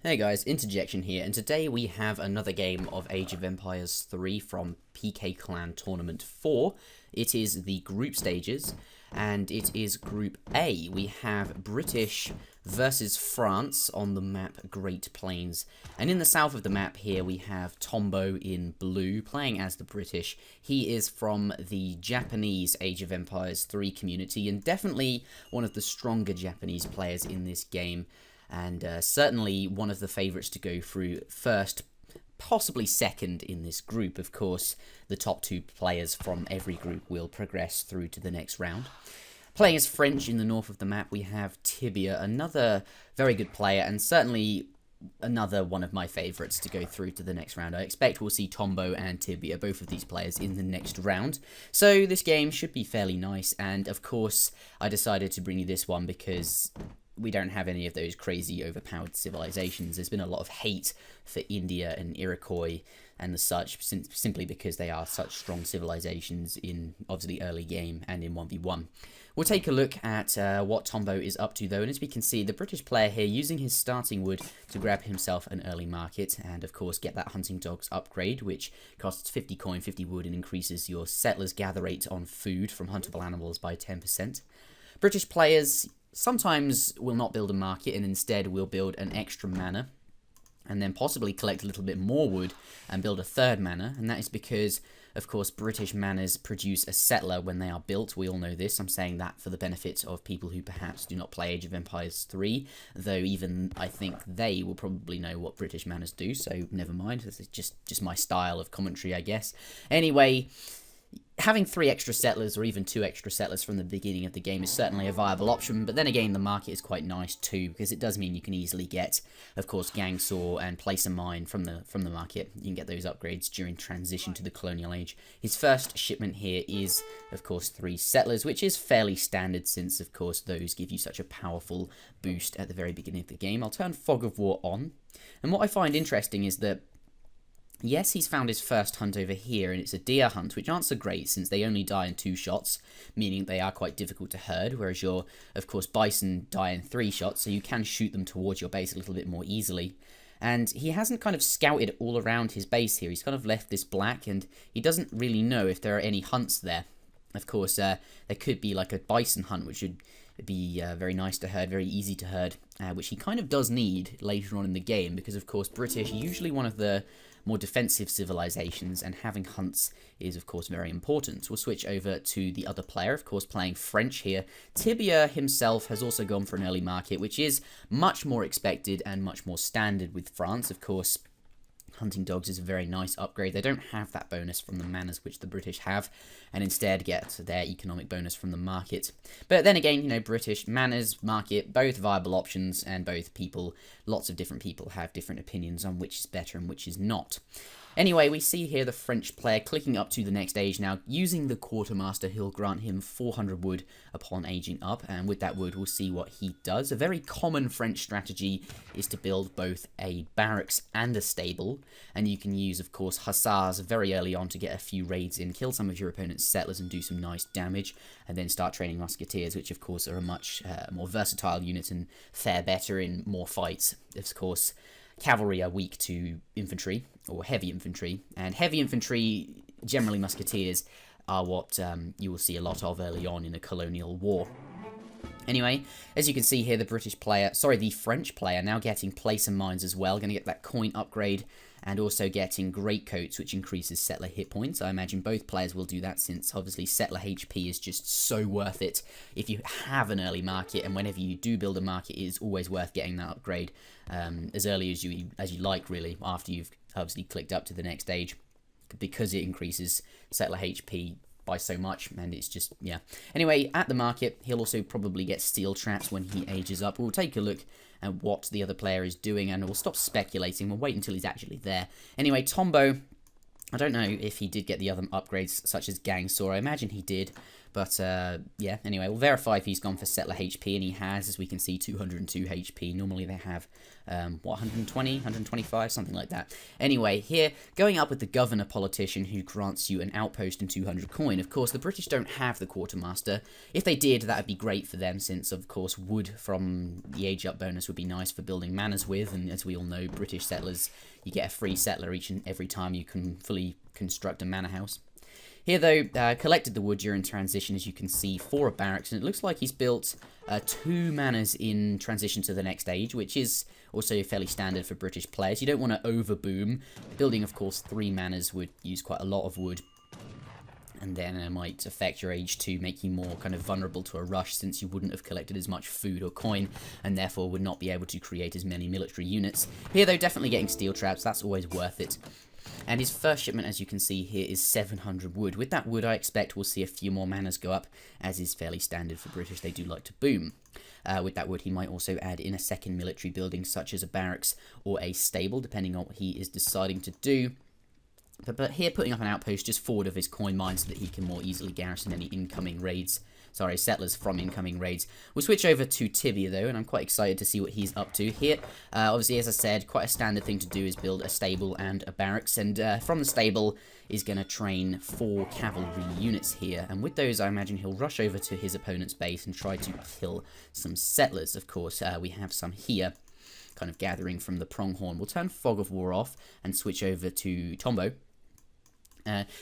Hey guys, Interjection here, and today we have another game of Age of Empires 3 from PK Clan Tournament 4. It is the group stages, and it is Group A. We have British versus France on the map Great Plains. And in the south of the map here we have Tombo in blue, playing as the British. He is from the Japanese Age of Empires 3 community, and definitely one of the stronger Japanese players in this game. And certainly one of the favourites to go through first, possibly second in this group. Of course, the top two players from every group will progress through to the next round. Playing as French in the north of the map, we have Tibia, another very good player, and certainly another one of my favourites to go through to the next round. I expect we'll see Tombo and Tibia, both of these players, in the next round. So this game should be fairly nice, and of course I decided to bring you this one because we don't have any of those crazy overpowered civilizations. There's been a lot of hate for India and Iroquois and the such, simply because they are such strong civilizations in obviously early game and in 1v1. We'll take a look at what Tombo is up to though, and as we can see, the British player here using his starting wood to grab himself an early market and of course get that hunting dogs upgrade, which costs 50 coin, 50 wood, and increases your settlers gather rate on food from huntable animals by 10%. British players sometimes will not build a market and instead will build an extra manor and then possibly collect a little bit more wood and build a third manor, and that is because of course British manors produce a settler when they are built. We all know this. I'm saying that for the benefit of people who perhaps do not play Age of Empires 3, though even I think they will probably know what British manors do, so never mind. This is just my style of commentary, I guess. Anyway, having 3 extra settlers or even 2 extra settlers from the beginning of the game is certainly a viable option, but then again the market is quite nice too, because it does mean you can easily get, of course, gang saw and place a mine from the market. You can get those upgrades during transition to the Colonial Age. His first shipment here is, of course, 3 settlers, which is fairly standard since, of course, those give you such a powerful boost at the very beginning of the game. I'll turn Fog of War on, and what I find interesting is that yes, he's found his first hunt over here, and it's a deer hunt, which aren't so great since they only die in 2 shots, meaning they are quite difficult to herd, whereas your, of course, bison die in 3 shots, so you can shoot them towards your base a little bit more easily. And he hasn't kind of scouted all around his base here. He's kind of left this black, and he doesn't really know if there are any hunts there. Of course, there could be like a bison hunt, which would be very nice to herd, very easy to herd, which he kind of does need later on in the game, because of course British are usually one of the more defensive civilizations, and having hunts is of course very important. We'll switch over to the other player, of course playing French here. Tibia himself has also gone for an early market, which is much more expected and much more standard with France. Of course, hunting dogs is a very nice upgrade. They don't have that bonus from the manors which the British have, and instead get their economic bonus from the market. But then again, you know, British manors, market, both viable options, and both people, lots of different people have different opinions on which is better and which is not. Anyway, we see here the French player clicking up to the next age now. Using the quartermaster, he'll grant him 400 wood upon aging up, and with that wood we'll see what he does. A very common French strategy is to build both a barracks and a stable, and you can use, of course, hussars very early on to get a few raids in, kill some of your opponent's settlers and do some nice damage, and then start training musketeers, which of course are a much more versatile unit and fare better in more fights. Of course, cavalry are weak to infantry, or heavy infantry, and heavy infantry, generally musketeers, are what you will see a lot of early on in a colonial war. Anyway, as you can see here, the French player now getting place and mines as well, going to get that coin upgrade, and also getting greatcoats, which increases settler hit points. I imagine both players will do that, since obviously settler HP is just so worth it if you have an early market, and whenever you do build a market, it is always worth getting that upgrade as early as you like, really, after you've obviously clicked up to the next stage, because it increases settler HP by so much, and it's just, yeah. Anyway, at the market, he'll also probably get steel traps when he ages up. We'll take a look at what the other player is doing, and we'll stop speculating. We'll wait until he's actually there. Anyway, Tombo, I don't know if he did get the other upgrades, such as gang saw. I imagine he did, But, yeah, anyway, we'll verify if he's gone for settler HP, and he has, as we can see, 202 HP. Normally they have, 120, 125, something like that. Anyway, here, going up with the governor politician who grants you an outpost and 200 coin. Of course, the British don't have the quartermaster. If they did, that would be great for them, since, of course, wood from the age up bonus would be nice for building manors with, and as we all know, British settlers, you get a free settler each and every time you can fully construct a manor house. Here, though, collected the wood during transition, as you can see, for a barracks, and it looks like he's built 2 manors in transition to the next age, which is also fairly standard for British players. You don't want to overboom. Building, of course, 3 manors would use quite a lot of wood, and then it might affect your age to make you more kind of vulnerable to a rush, since you wouldn't have collected as much food or coin, and therefore would not be able to create as many military units. Here, though, definitely getting steel traps, that's always worth it. And his first shipment, as you can see here, is 700 wood. With that wood, I expect we'll see a few more manors go up, as is fairly standard for British. They do like to boom. With that wood, he might also add in a second military building, such as a barracks or a stable, depending on what he is deciding to do. But here, putting up an outpost just forward of his coin mine so that he can more easily garrison any incoming raids. Sorry, settlers from incoming raids. We'll switch over to Tibia, though, and I'm quite excited to see what he's up to here. Obviously, as I said, quite a standard thing to do is build a stable and a barracks, and from the stable is going to train 4 cavalry units here, and with those, I imagine he'll rush over to his opponent's base and try to kill some settlers. Of course, we have some here, kind of gathering from the pronghorn. We'll turn Fog of War off and switch over to Tombo.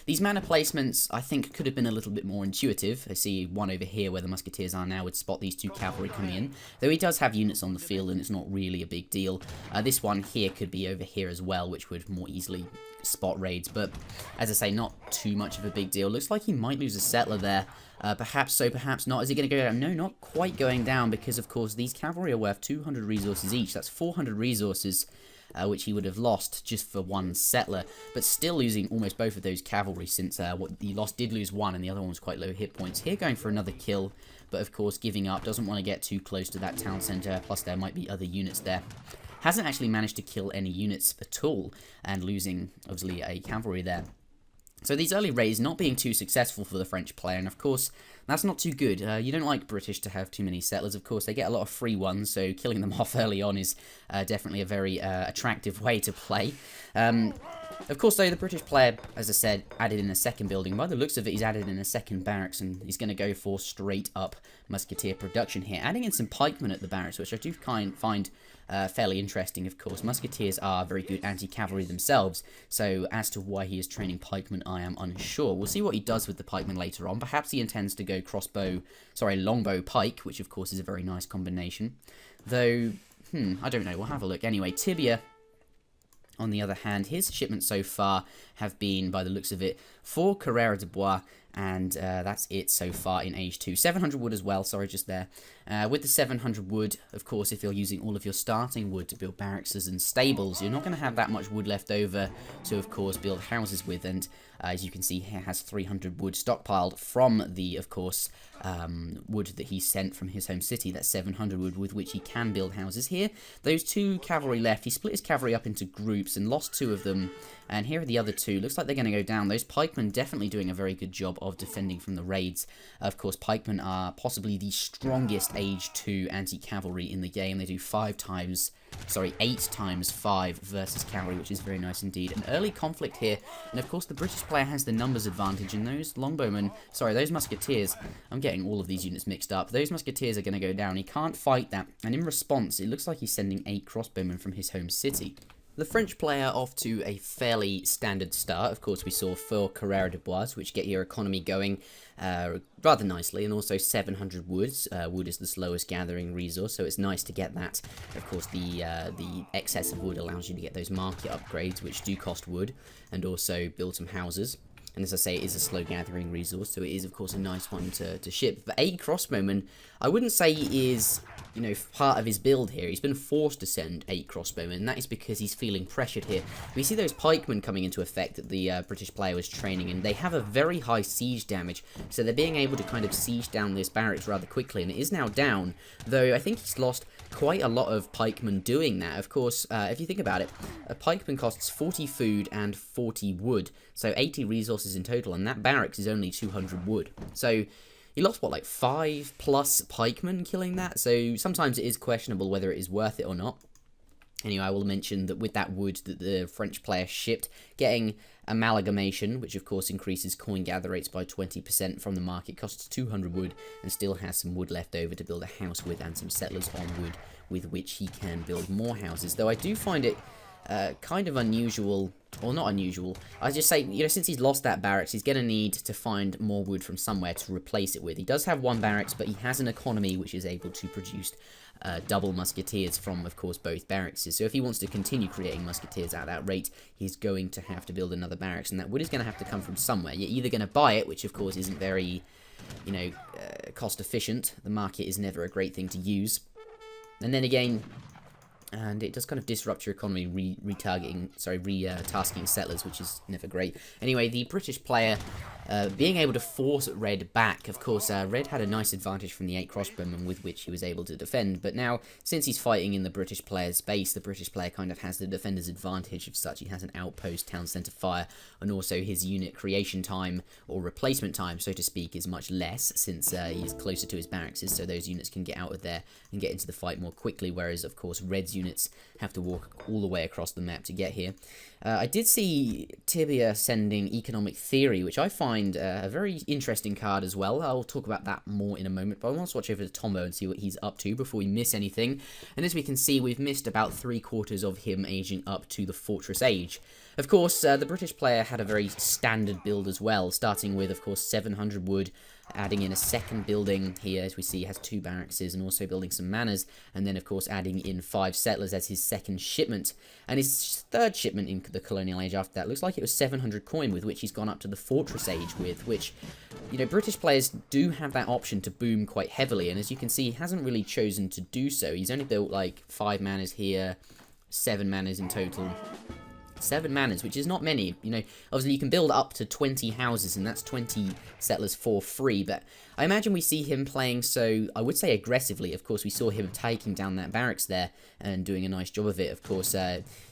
These manor placements, I think, could have been a little bit more intuitive. I see one over here where the musketeers are now would spot these 2 cavalry coming in, though he does have units on the field and it's not really a big deal. This one here could be over here as well, which would more easily spot raids, but as I say, not too much of a big deal. Looks like he might lose a settler there. Perhaps so, perhaps not. Is he going to go down? No, not quite going down, because of course these cavalry are worth 200 resources each. That's 400 resources. Which he would have lost just for 1 settler, but still losing almost both of those cavalry, since what he lost did lose 1 and the other one was quite low hit points. Here going for another kill, but of course giving up, doesn't want to get too close to that town centre, plus there might be other units there. Hasn't actually managed to kill any units at all, and losing obviously a cavalry there. So these early raids not being too successful for the French player, and of course, that's not too good. You don't like British to have too many settlers, of course. They get a lot of free ones, so killing them off early on is definitely a very attractive way to play. Of course, though, the British player, as I said, added in a second building. By the looks of it, he's added in a second barracks, and he's going to go for straight-up musketeer production here. Adding in some pikemen at the barracks, which I do find fairly interesting, of course. Musketeers are very good anti-cavalry themselves, so as to why he is training pikemen, I am unsure. We'll see what he does with the pikemen later on. Perhaps he intends to go longbow pike, which of course is a very nice combination. Though, I don't know, we'll have a look. Anyway, Tibia, on the other hand, his shipments so far have been, by the looks of it, 4 Carrera de Bois, and that's it so far in Age 2. 700 wood as well, sorry, just there. With the 700 wood, of course, if you're using all of your starting wood to build barracks and stables, you're not going to have that much wood left over to, of course, build houses with, and as you can see here, has 300 wood stockpiled from the, of course, wood that he sent from his home city. That's 700 wood with which he can build houses here. Those 2 cavalry left, he split his cavalry up into groups and lost 2 of them, and here are the other 2. Looks like they're going to go down. Those pikemen definitely doing a very good job of defending from the raids. Of course, pikemen are possibly the strongest Age 2 anti-cavalry in the game. They do 8 times 5 versus cavalry, which is very nice indeed. An early conflict here, and of course the British player has the numbers advantage, and those those musketeers, I'm getting all of these units mixed up, those musketeers are going to go down. He can't fight that, and in response, it looks like he's sending 8 crossbowmen from his home city. The French player off to a fairly standard start. Of course, we saw 4 Carrera de Bois, which get your economy going rather nicely, and also 700 woods. Wood is the slowest gathering resource, so it's nice to get that. Of course, the excess of wood allows you to get those market upgrades, which do cost wood, and also build some houses. And as I say, it is a slow gathering resource, so it is, of course, a nice one to ship. But 8 crossbowmen, I wouldn't say is, part of his build here. He's been forced to send 8 crossbowmen, and that is because he's feeling pressured here. We see those pikemen coming into effect that the British player was training, and they have a very high siege damage, so they're being able to kind of siege down this barracks rather quickly, and it is now down, though I think he's lost quite a lot of pikemen doing that. Of course, if you think about it, a pikeman costs 40 food and 40 wood, so 80 resources in total, and that barracks is only 200 wood. So he lost, what, like 5+ pikemen killing that? So sometimes it is questionable whether it is worth it or not. Anyway, I will mention that with that wood that the French player shipped, getting amalgamation, which of course increases coin gather rates by 20% from the market, costs 200 wood, and still has some wood left over to build a house with, and some settlers on wood with which he can build more houses. Though I do find it kind of unusual, or not unusual, I just say, you know, since he's lost that barracks, he's going to need to find more wood from somewhere to replace it with. He does have one barracks, but he has an economy which is able to produce double musketeers from, of course, both barracks. So if he wants to continue creating musketeers at that rate, he's going to have to build another barracks, and that wood is going to have to come from somewhere. You're either going to buy it, which of course isn't very, you know, cost efficient. The market is never a great thing to use. And then again, and it does kind of disrupt your economy, tasking settlers, which is never great. Anyway, the British player being able to force Red back. Of course, Red had a nice advantage from the 8 crossbowmen with which he was able to defend, but now, since he's fighting in the British player's base, the British player kind of has the defender's advantage of such. He has an outpost, town centre fire, and also his unit creation time, or replacement time, so to speak, is much less, since he's closer to his barracks, so those units can get out of there and get into the fight more quickly, whereas, of course, Red's units have to walk all the way across the map to get here. I did see Tibia sending Economic Theory, which I find a very interesting card as well. I'll talk about that more in a moment, but I want to watch over to Tombo and see what he's up to before we miss anything. And as we can see, we've missed about 3/4 of him aging up to the Fortress Age. Of course, the British player had a very standard build as well, starting with, of course, 700 wood, adding in a second building here, as we see, has 2 barracks, and also building some manors, and then, of course, adding in 5 settlers as his second shipment. And his third shipment in the Colonial Age after that looks like it was 700 coin, with which he's gone up to the Fortress Age with, which, you know, British players do have that option to boom quite heavily, and as you can see, he hasn't really chosen to do so. He's only built, like, 5 manors here, 7 manors in total. 7 manors, which is not many. You know, obviously you can build up to 20 houses, and that's 20 settlers for free, but I imagine we see him playing so, I would say, aggressively. Of course, we saw him taking down that barracks there and doing a nice job of it, of course,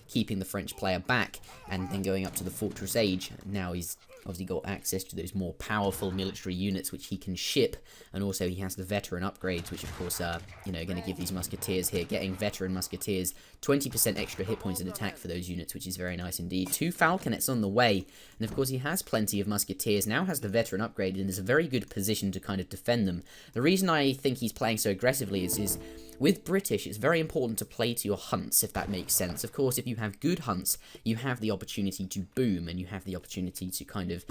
keeping the French player back and then going up to the Fortress Age. Now he's obviously got access to those more powerful military units which he can ship, and also he has the veteran upgrades, which of course are, you know, going to give these musketeers here, getting veteran musketeers 20% extra hit points in attack for those units, which is very nice indeed. 2 falconets on the way, and of course he has plenty of musketeers, now has the veteran upgraded, and is a very good position to kind of defend them. The reason I think he's playing so aggressively is with British, it's very important to play to your hunts, if that makes sense. Of course, if you have good hunts, you have the opportunity to boom, and you have the opportunity to kind of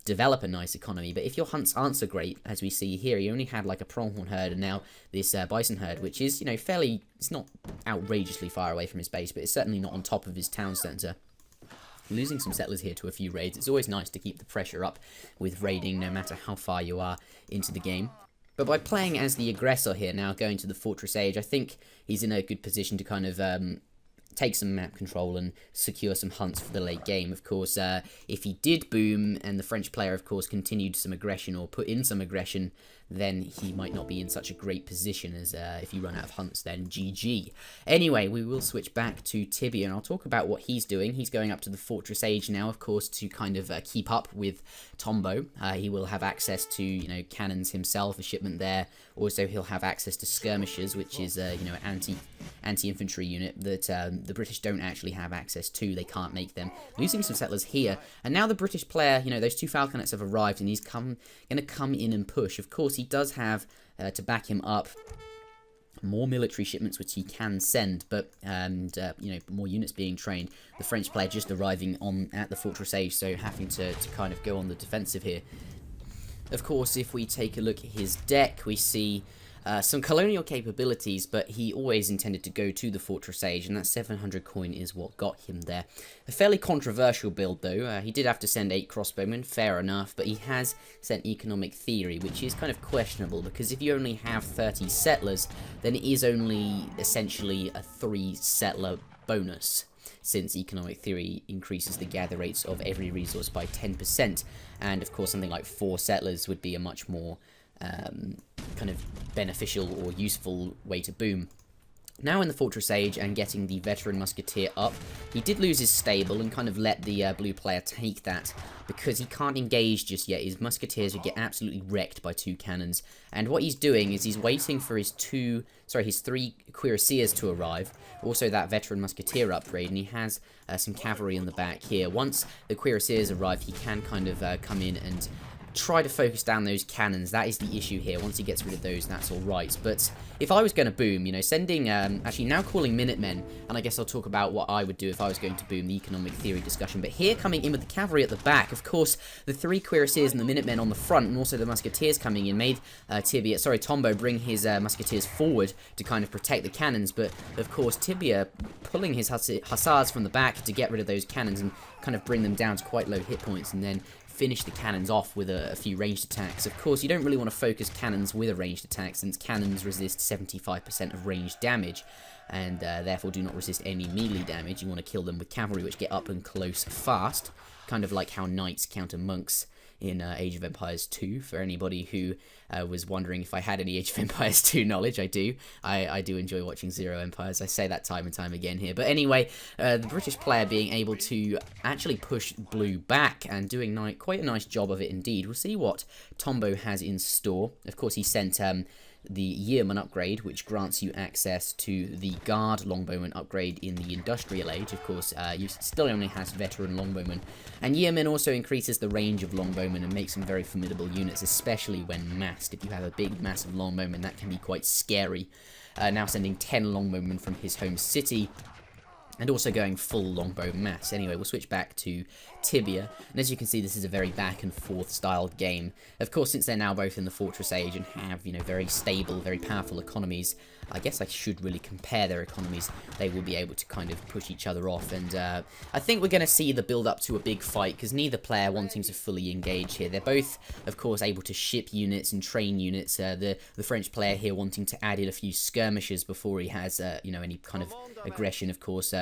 develop a nice economy. But if your hunts aren't so great, as we see here, he only had like a pronghorn herd, and now this bison herd, which is, you know, fairly, it's not outrageously far away from his base, but it's certainly not on top of his town centre. Losing some settlers here to a few raids. It's always nice to keep the pressure up with raiding, no matter how far you are into the game. But by playing as the aggressor here, now going to the Fortress Age, I think he's in a good position to kind of take some map control and secure some hunts for the late game. Of course, if he did boom and the French player, of course, continued some aggression or put in some aggression, then he might not be in such a great position as if you run out of hunts, then GG. Anyway, we will switch back to Tibia, and I'll talk about what he's doing. He's going up to the Fortress Age now, of course, to kind of keep up with Tombo. He will have access to, you know, cannons himself, a shipment there. Also, he'll have access to skirmishers, which is, you know, anti-infantry unit that the British don't actually have access to. They can't make them. Losing some settlers here, and now the British player, you know, those 2 falconets have arrived, and he's going to come in and push. Of course, he does have, to back him up, more military shipments which he can send, but you know, more units being trained. The French player just arriving at the Fortress Age, so having to kind of go on the defensive here. Of course, if we take a look at his deck, we see some colonial capabilities, but he always intended to go to the Fortress Age, and that 700 coin is what got him there. A fairly controversial build, though. He did have to send 8 crossbowmen, fair enough, but he has sent Economic Theory, which is kind of questionable, because if you only have 30 settlers, then it is only essentially a 3 settler bonus, since Economic Theory increases the gather rates of every resource by 10%, and of course something like 4 settlers would be a much more kind of beneficial or useful way to boom. Now in the Fortress Age and getting the Veteran Musketeer up, he did lose his stable and kind of let the blue player take that because he can't engage just yet. His Musketeers would get absolutely wrecked by 2 cannons. And what he's doing is he's waiting for his 3 Cuirassiers to arrive, also that Veteran Musketeer upgrade, and he has some cavalry in the back here. Once the Cuirassiers arrive, he can kind of come in and try to focus down those cannons. That is the issue here. Once he gets rid of those, that's alright. But if I was going to boom, you know, sending, actually now calling Minutemen, and I guess I'll talk about what I would do if I was going to boom, the economic theory discussion. But here, coming in with the cavalry at the back, of course, the 3 Cuirassiers and the Minutemen on the front, and also the Musketeers coming in, made Tombo bring his Musketeers forward to kind of protect the cannons. But, of course, Tibia pulling his Hussars from the back to get rid of those cannons and kind of bring them down to quite low hit points, and then finish the cannons off with a few ranged attacks. Of course, you don't really want to focus cannons with a ranged attack, since cannons resist 75% of ranged damage, and therefore do not resist any melee damage. You want to kill them with cavalry, which get up and close fast, kind of like how knights counter monks in Age of Empires 2. For anybody who was wondering if I had any Age of Empires 2 knowledge, I do. I do enjoy watching Zero Empires. I say that time and time again here. But anyway, the British player being able to actually push blue back and doing quite a nice job of it indeed. We'll see what Tombo has in store. Of course, he sent the Yeoman upgrade, which grants you access to the Guard Longbowman upgrade in the Industrial Age. Of course, you still only has Veteran Longbowman. And Yeoman also increases the range of Longbowmen and makes them very formidable units, especially when massed. If you have a big, massive Longbowman, that can be quite scary. Now sending 10 Longbowmen from his home city, and also going full longbow mass. Anyway, we'll switch back to Tibia, and as you can see, this is a very back and forth style game. Of course, since they're now both in the Fortress Age and have, you know, very stable, very powerful economies, I guess I should really compare their economies. They will be able to kind of push each other off, and I think we're going to see the build up to a big fight, because neither player wanting to fully engage here. They're both, of course, able to ship units and train units. The French player here wanting to add in a few skirmishers before he has, you know, any kind of aggression. Of course,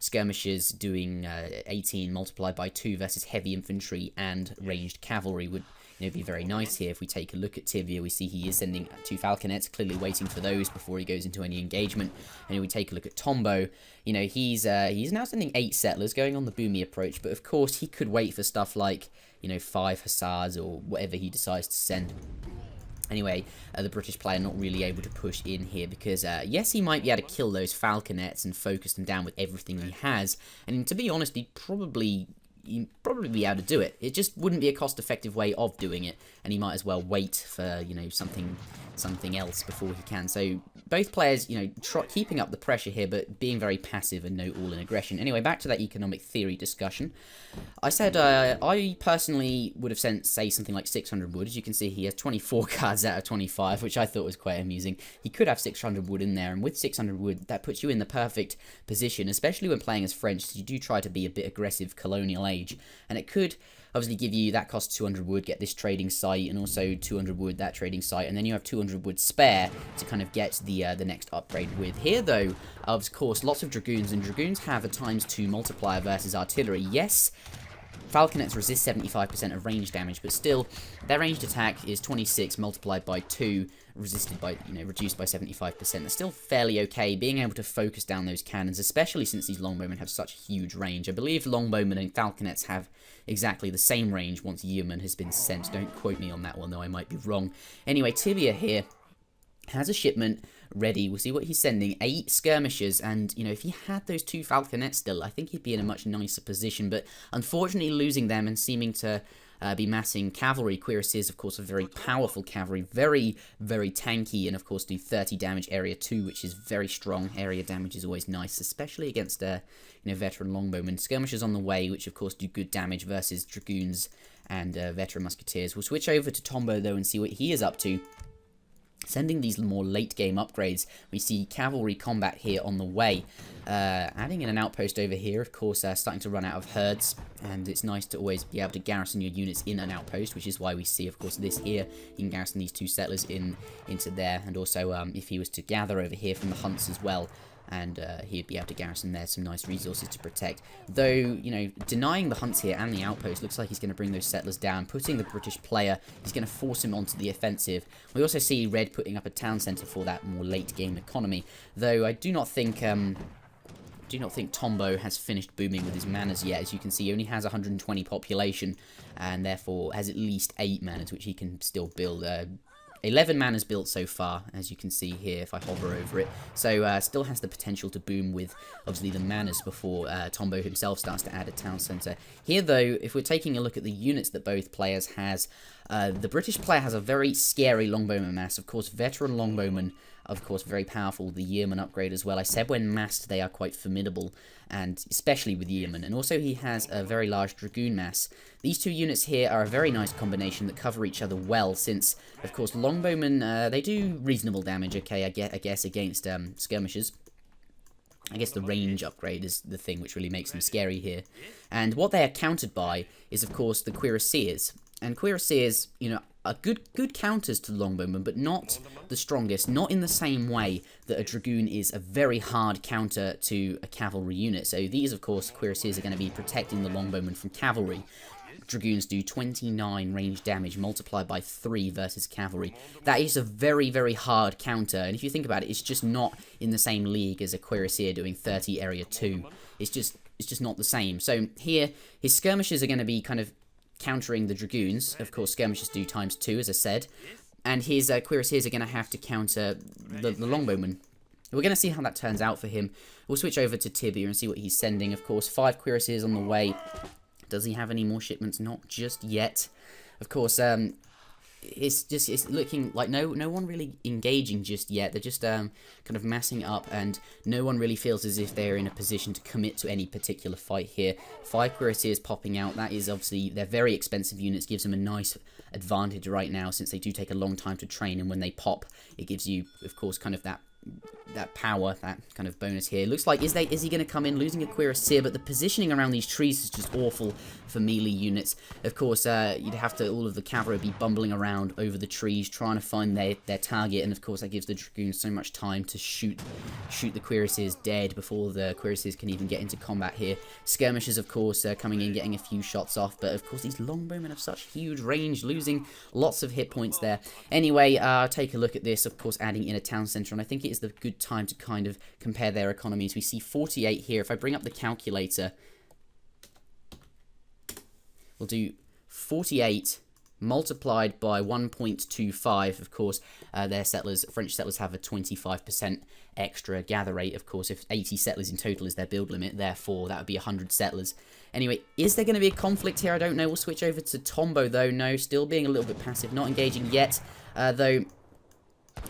skirmishers doing 18 multiplied by 2 versus heavy infantry and ranged cavalry would, you know, be very nice here. If we take a look at Tibia, we see he is sending 2 falconets, clearly waiting for those before he goes into any engagement. And if we take a look at Tombo, you know, he's now sending 8 settlers, going on the boomy approach, but of course he could wait for stuff like, you know, 5 hussars or whatever he decides to send. Anyway, the British player not really able to push in here because, yes, he might be able to kill those falconets and focus them down with everything he has. And to be honest, he'd probably be able to do it. It just wouldn't be a cost-effective way of doing it, and he might as well wait for, you know, something else before he can. So both players, you know, keeping up the pressure here, but being very passive and no all-in aggression. Anyway, back to that economic theory discussion. I said I personally would have sent, say, something like 600 wood. As you can see, he has 24 cards out of 25, which I thought was quite amusing. He could have 600 wood in there, and with 600 wood, that puts you in the perfect position, especially when playing as French, so you do try to be a bit aggressive Colonial Age, and it could obviously give you, that costs 200 wood, get this trading site, and also 200 wood, that trading site, and then you have 200 wood spare to kind of get the next upgrade with. Here, though, of course, lots of Dragoons, and Dragoons have a ×2 multiplier versus artillery. Yes, falconets resist 75% of range damage, but still, their ranged attack is 26 multiplied by 2, resisted by, you know, reduced by 75%. They're still fairly okay, being able to focus down those cannons, especially since these longbowmen have such a huge range. I believe longbowmen and falconets have exactly the same range once Yeoman has been sent. Don't quote me on that one, though, I might be wrong. Anyway, Tibia here has a shipment ready. We'll see what he's sending. 8 skirmishers, and, you know, if he had those 2 falconets still, I think he'd be in a much nicer position, but unfortunately losing them and seeming to be massing cavalry. Cuirassiers, of course, are very powerful cavalry, very, very tanky, and of course do 30 damage area 2, which is very strong. Area damage is always nice, especially against you know, veteran longbowmen. Skirmishers on the way, which of course do good damage versus dragoons and veteran musketeers. We'll switch over to Tombo though and see what he is up to. Sending these more late-game upgrades, we see cavalry combat here on the way. Adding in an outpost over here, of course, starting to run out of herds, and it's nice to always be able to garrison your units in an outpost, which is why we see, of course, this here. You can garrison these 2 settlers into there, and also if he was to gather over here from the hunts as well, and he'd be able to garrison there, some nice resources to protect. Though, you know, denying the hunts here and the outpost, looks like he's going to bring those settlers down, putting the British player, he's going to force him onto the offensive. We also see Red putting up a town centre for that more late game economy, though I do not think Tombo has finished booming with his manors yet. As you can see, he only has 120 population, and therefore has at least 8 manors, which he can still build. 11 manors built so far, as you can see here if I hover over it. So still has the potential to boom with, obviously, the manors before Tombo himself starts to add a town centre. Here, though, if we're taking a look at the units that both players has, the British player has a very scary longbowman mass. Of course, veteran longbowmen, of course, very powerful. The yeoman upgrade as well. I said when massed they are quite formidable, and especially with yeoman. And also he has a very large dragoon mass. These two units here are a very nice combination that cover each other well, since, of course, longbowmen, they do reasonable damage, okay, I guess against skirmishers. I guess the range upgrade is the thing which really makes them scary here. And what they are countered by is, of course, the cuirassiers. And cuirassiers, you know, are good counters to longbowmen, but not the strongest, not in the same way that a dragoon is a very hard counter to a cavalry unit. So these, of course, cuirassiers are going to be protecting the longbowmen from cavalry. Dragoons do 29 range damage multiplied by 3 versus cavalry. That is a very, very hard counter, and if you think about it, it's just not in the same league as a cuirassier doing 30 area 2. It's just not the same. So here, his skirmishers are going to be kind of countering the dragoons. Of course, skirmishers do ×2, as I said, and his cuirassiers are going to have to counter the longbowmen. We're going to see how that turns out for him. We'll switch over to Tibia and see what he's sending. Of course, 5 cuirassiers on the way. Does he have any more shipments? Not just yet. Of course, it's looking like no one really engaging just yet. They're just kind of massing up, and no one really feels as if they're in a position to commit to any particular fight here. 5 cuirassiers popping out. That is obviously, they're very expensive units, gives them a nice advantage right now, since they do take a long time to train, and when they pop, it gives you, of course, kind of that power, that kind of bonus here. Looks like, is he going to come in losing a cuirassier, but the positioning around these trees is just awful for melee units. Of course, you'd have to, all of the cavalry be bumbling around over the trees, trying to find their target, and of course that gives the dragoons so much time to shoot the cuirassiers dead before the cuirassiers can even get into combat here. Skirmishers, of course, coming in, getting a few shots off, but of course these longbowmen have such huge range, losing lots of hit points there. Anyway, take a look at this, of course, adding in a town centre, and I think it is the good time to kind of compare their economies. We see 48 here. If I bring up the calculator, we'll do 48 multiplied by 1.25. Of course, their settlers, French settlers, have a 25% extra gather rate. Of course, if 80 settlers in total is their build limit, therefore that would be 100 settlers. Anyway, is there going to be a conflict here? I don't know. We'll switch over to Tombo, though. No, still being a little bit passive, not engaging yet, though.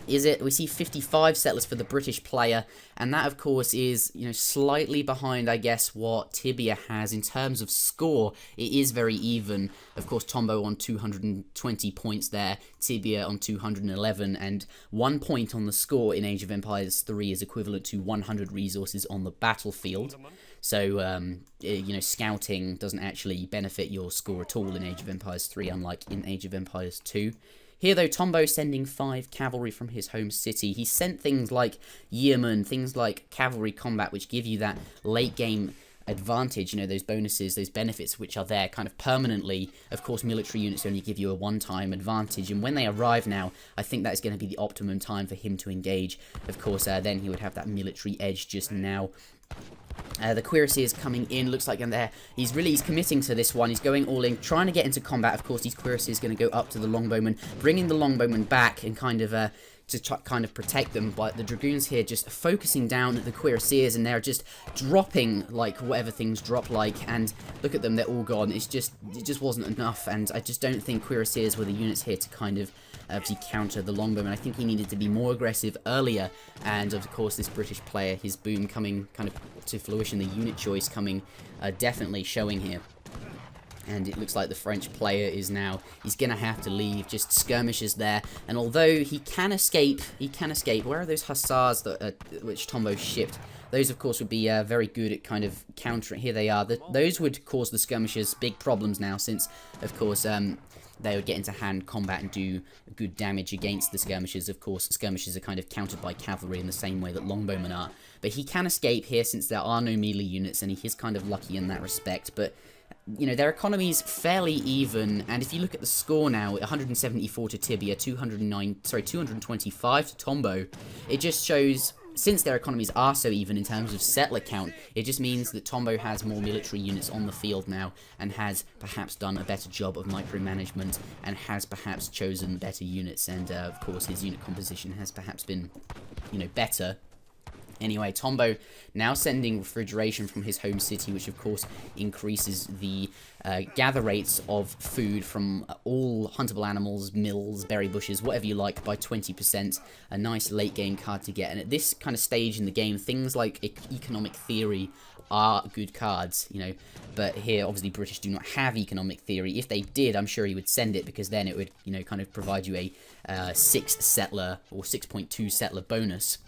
Is it? We see 55 settlers for the British player, and that, of course, is, you know, slightly behind, I guess, what Tibia has in terms of score. It is very even. Of course, Tombo on 220 points there, Tibia on 211, and 1 point on the score in Age of Empires 3 is equivalent to 100 resources on the battlefield. So, you know, scouting doesn't actually benefit your score at all in Age of Empires 3, unlike in Age of Empires 2. Here, though, Tombo sending 5 cavalry from his home city. He sent things like yeomen, things like cavalry combat, which give you that late-game advantage, you know, those bonuses, those benefits which are there kind of permanently. Of course, military units only give you a one-time advantage, and when they arrive now, I think that is going to be the optimum time for him to engage. Of course, then he would have that military edge just now. The cuirassiers coming in, looks like he's committing to this one. He's going all in, trying to get into combat. Of course, these cuirassiers going to go up to the longbowmen, bringing the longbowmen back and kind of to protect them. But the dragoons here just focusing down at the cuirassiers, and they're just dropping like whatever things drop like. And look at them, they're all gone. It just wasn't enough, and I just don't think cuirassiers were the units here to kind of obviously counter the longbowmen. I think he needed to be more aggressive earlier, and of course this British player, his boom coming kind of to fruition, the unit choice coming definitely showing here. And it looks like the French player is now, he's going to have to leave, just skirmishes there. And although he can escape, where are those hussars that which Tombo shipped? Those, of course, would be very good at kind of countering. Here they are. Those would cause the skirmishers big problems now, since, of course, they would get into hand combat and do good damage against the skirmishers. Of course, skirmishers are kind of countered by cavalry in the same way that longbowmen are. But he can escape here since there are no melee units, and he is kind of lucky in that respect. But, you know, their economy's fairly even, and if you look at the score now, 174 to Tibia, 225 to Tombo, it just shows, since their economies are so even in terms of settler count, it just means that Tombo has more military units on the field now, and has perhaps done a better job of micromanagement, and has perhaps chosen better units, and of course his unit composition has perhaps been, you know, better. Anyway, Tombo now sending refrigeration from his home city, which of course increases the gather rates of food from all huntable animals, mills, berry bushes, whatever you like, by 20%. A nice late game card to get. And at this kind of stage in the game, things like economic theory are good cards, you know. But here, obviously, British do not have economic theory. If they did, I'm sure he would send it, because then it would, you know, kind of provide you a 6 settler or 6.2 settler bonus.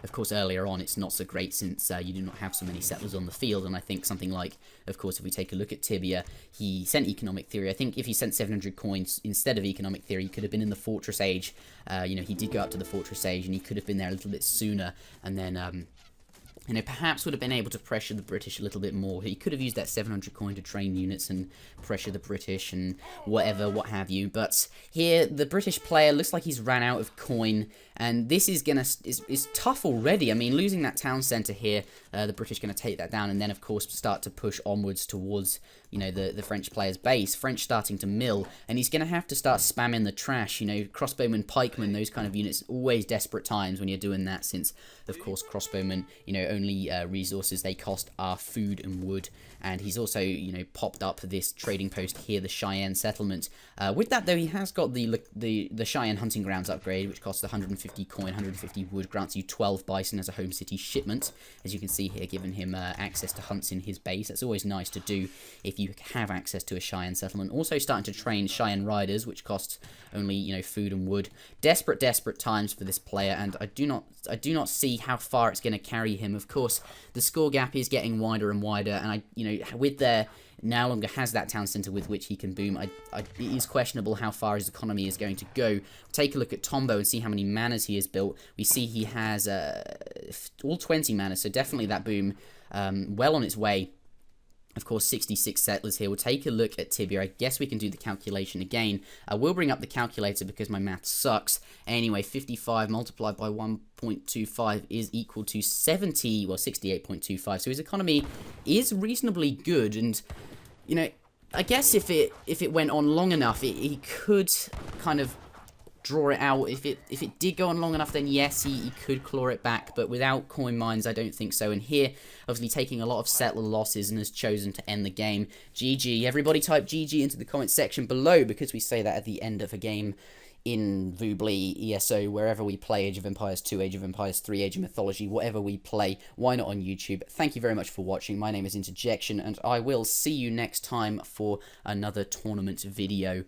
Of course, earlier on, it's not so great since you do not have so many settlers on the field, and I think something like, of course, if we take a look at Tibia, he sent economic theory. I think if he sent 700 coins instead of economic theory, he could have been in the fortress age. You know, he did go up to the fortress age, and he could have been there a little bit sooner, and then, you know, perhaps would have been able to pressure the British a little bit more. He could have used that 700 coin to train units and pressure the British and whatever, what have you. But here, the British player looks like he's ran out of coin, and this is is tough already. I mean, losing that town centre here, the British going to take that down, and then, of course, start to push onwards towards, you know, the French player's base. French starting to mill, and he's going to have to start spamming the trash, you know, crossbowmen, pikemen, those kind of units. Always desperate times when you're doing that, since, of course, crossbowmen, you know, only resources they cost are food and wood. And he's also, you know, popped up this trading post here, the Cheyenne settlement. With that, though, he has got the Cheyenne hunting grounds upgrade, which costs 150 coin, 150 wood, grants you 12 bison as a home city shipment. As you can see here, giving him access to hunts in his base. That's always nice to do if you have access to a Cheyenne settlement. Also starting to train Cheyenne riders, which costs only, you know, food and wood. Desperate times for this player, and I do not see how far it's going to carry him. Of course, the score gap is getting wider and wider, and with their no longer has that town centre with which he can boom. It is questionable how far his economy is going to go. Take a look at Tombo and see how many manors he has built. We see he has all 20 manors, so definitely that boom well on its way. Of course, 66 settlers here. We'll take a look at Tibia. I guess we can do the calculation again. I will bring up the calculator because my math sucks. Anyway, 55 multiplied by 1.25 is equal to 68.25. So his economy is reasonably good, and, you know, I guess if it went on long enough, he could kind of draw it out. If it did go on long enough, then yes, he could claw it back, but without coin mines, I don't think so. And here, obviously taking a lot of settler losses, and has chosen to end the game. GG. Everybody type GG into the comment section below, because we say that at the end of a game in Voobly, ESO, wherever we play Age of Empires 2, Age of Empires 3, Age of Mythology, whatever we play, why not on YouTube? Thank you very much for watching. My name is Interjection, and I will see you next time for another tournament video.